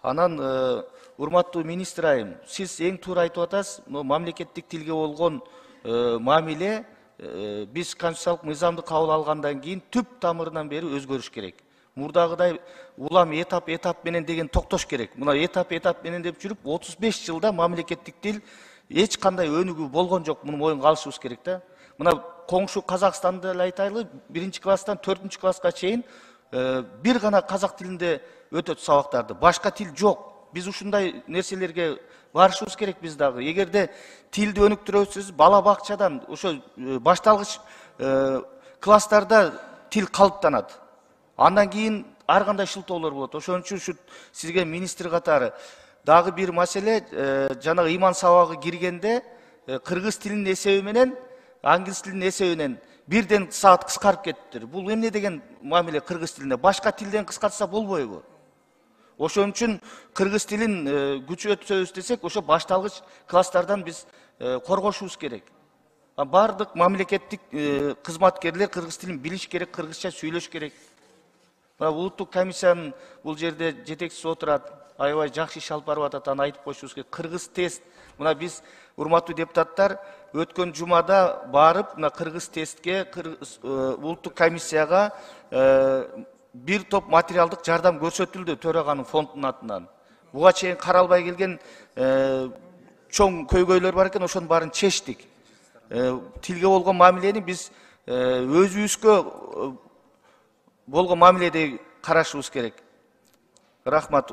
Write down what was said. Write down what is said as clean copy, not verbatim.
Анан урматтуу министр айым, сиз эң туура айтып атасыз, мамлекеттик тилге болгон мамиле биз конституциялык мыйзамды кабыл алгандан кийин түп тамырынан бери өзгөрүш керек. Мурдагыдай улам этап менен деген токтош керек. Мына этап менен деп жүрүп 35 жылда мамлекеттик тил эч кандай өнүгүү болгон жок. Муну моюнга алышыбыз керек да. Мына коңшу Казакстанды эле айтайлы, 1 класстан 4 класска чейин бир гана казак тилинде өтөт сабактарды. Башка тил жок. Биз ушундай нерселерге барышыбыз керек биз дагы. Эгерде тилди өнүктүрөбүз, бала бакчадан ошо башталгыч класстарда тил калыптанат. Андан кийин ар кандай шылтоолор болот. Ошон үчүн сизге министр катары дагы бир маселе, жанагы иман сабагы киргенде кыргыз тилинин эсеби менен англис тилинин эсебинен бирден саат кыскарып кетиптир. Бул эмне деген мамиле кыргыз тилинде? Башка тилден кыскартса болбойбу? Ошон үчүн кыргыз тилин күчөтөбүз десек, ошо башталгыч класстардан биз коргошубуз керек. Бардык мамлекеттик кызматкерлер кыргыз тилин билиш керек, кыргызча сүйлөш керек. Улуттук комиссиянын бул жерде жетекчиси отурат, аябай жакшы иш алып барып атат, аны айтып коюшубуз керек. Кыргыз тест. Мына биз урматтуу депутаттар өткөн жумада барып, мына кыргыз тестке, улуттук комиссияга бир топ материалдык жардам көрсөтүлдү төраганын фондунун атынан. Буга чейин каралбай келген чоң көйгөйлөр бар экен, ошонун баарын чечтик. Тилге болгон мамилени биз өзүбүзгө болгон мамиледей карашыбыз керек. Рахмат.